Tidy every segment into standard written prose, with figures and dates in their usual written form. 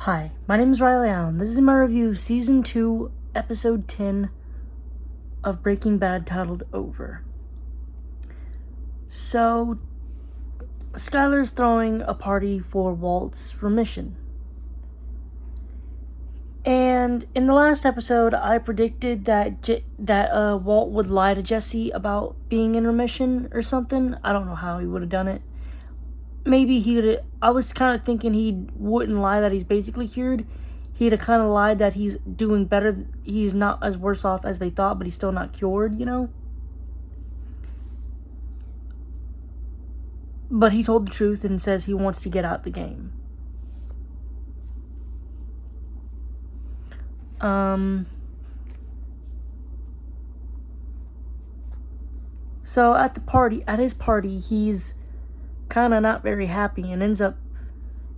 Hi, my name is Riley Allen. This is my review of Season 2, Episode 10 of Breaking Bad, titled Over. So, Skyler's throwing a party for Walt's remission. And in the last episode, I predicted that Walt would lie to Jesse about being in remission or something. I don't know how he would have done it. Maybe he would have... I was kind of thinking he wouldn't lie that he's basically cured. He'd have kind of lied that he's doing better. He's not as worse off as they thought, but he's still not cured, you know? But he told the truth and says he wants to get out the game. So at his party, he's kind of not very happy and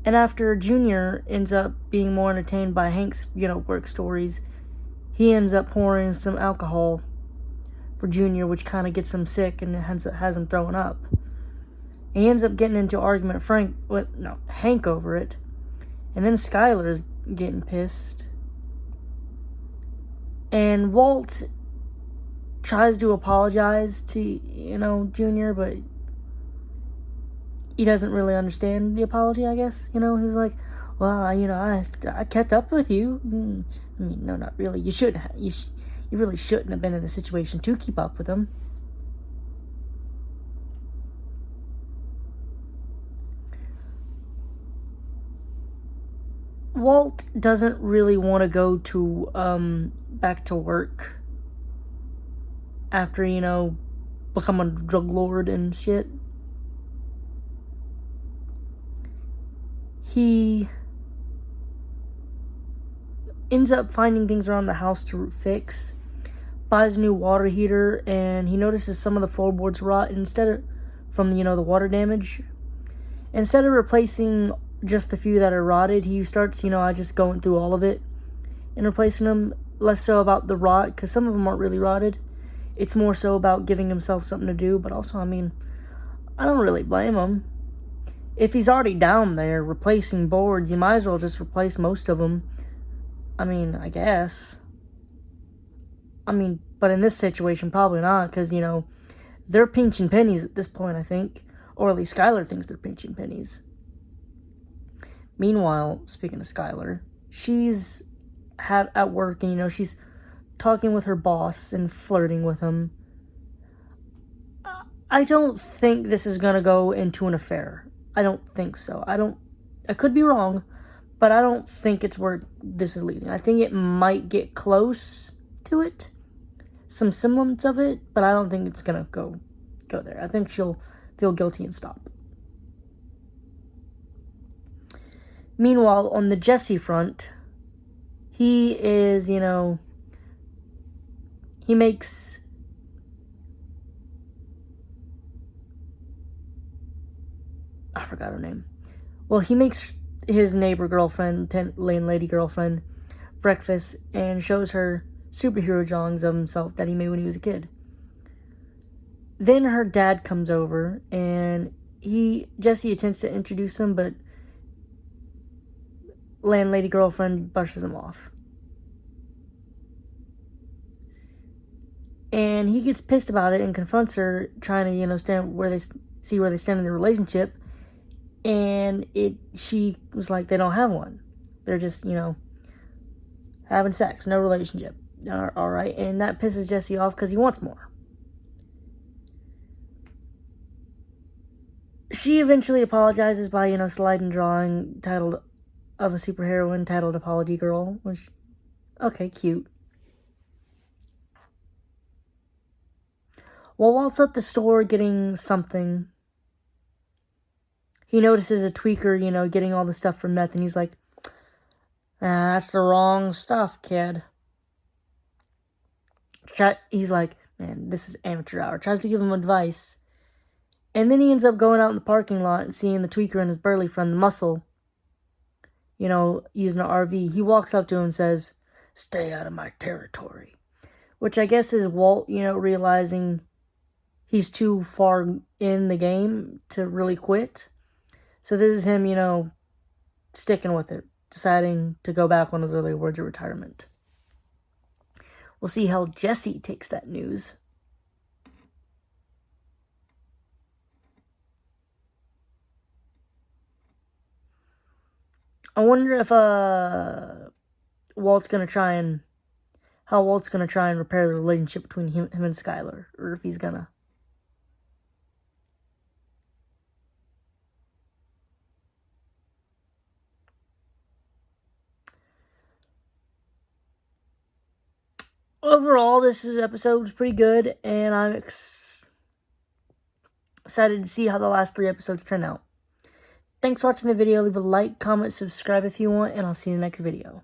after Junior ends up being more entertained by Hank's, work stories, he ends up pouring some alcohol for Junior, which kind of gets him sick and has him throwing up. And he ends up getting into an argument with Hank over it. And then Skyler's getting pissed. And Walt tries to apologize to, Junior, but he doesn't really understand the apology, I guess. He was like, well, I kept up with you. I mean, no, not really. You shouldn't have. You really shouldn't have been in the situation to keep up with him. Walt doesn't really want to go to back to work after, becoming a drug lord and shit. He ends up finding things around the house to fix, buys a new water heater, and he notices some of the floorboards rot from the water damage. Instead of replacing just the few that are rotted, he starts, just going through all of it and replacing them. Less so about the rot, because some of them aren't really rotted. It's more so about giving himself something to do, but also, I don't really blame him. If he's already down there replacing boards, you might as well just replace most of them. I guess. But in this situation, probably not, because, they're pinching pennies at this point, I think. Or at least Skyler thinks they're pinching pennies. Meanwhile, speaking of Skyler, she's at work and, she's talking with her boss and flirting with him. I don't think this is going to go into an affair. I don't think so. I could be wrong, but I don't think it's where this is leading. I think it might get close to it, some semblance of it, but I don't think it's gonna go there. I think she'll feel guilty and stop. Meanwhile, on the Jesse front, he is, he makes... I forgot her name. Well, he makes his neighbor girlfriend, landlady girlfriend, breakfast and shows her superhero drawings of himself that he made when he was a kid. Then her dad comes over and Jesse attempts to introduce him, but landlady girlfriend brushes him off. And he gets pissed about it and confronts her, trying to, see where they stand in the relationship. And she was like, they don't have one. They're just, having sex, no relationship. All right. And that pisses Jesse off because he wants more. She eventually apologizes by, sliding drawing of a superheroine titled Apology Girl, which, okay, cute. While Walt's at the store getting something, he notices a tweaker, getting all the stuff from meth, and he's like, that's the wrong stuff, kid. He's like, man, this is amateur hour. Tries to give him advice. And then he ends up going out in the parking lot and seeing the tweaker and his burly friend, the muscle, using an RV. He walks up to him and says, stay out of my territory. Which I guess is Walt, realizing he's too far in the game to really quit. So this is him, sticking with it. deciding to go back on his earlier words of retirement. We'll see how Jesse takes that news. I wonder if Walt's gonna try and repair the relationship between him and Skylar, or if he's gonna. Overall, this episode was pretty good, and I'm excited to see how the last 3 episodes turn out. Thanks for watching the video. Leave a like, comment, subscribe if you want, and I'll see you in the next video.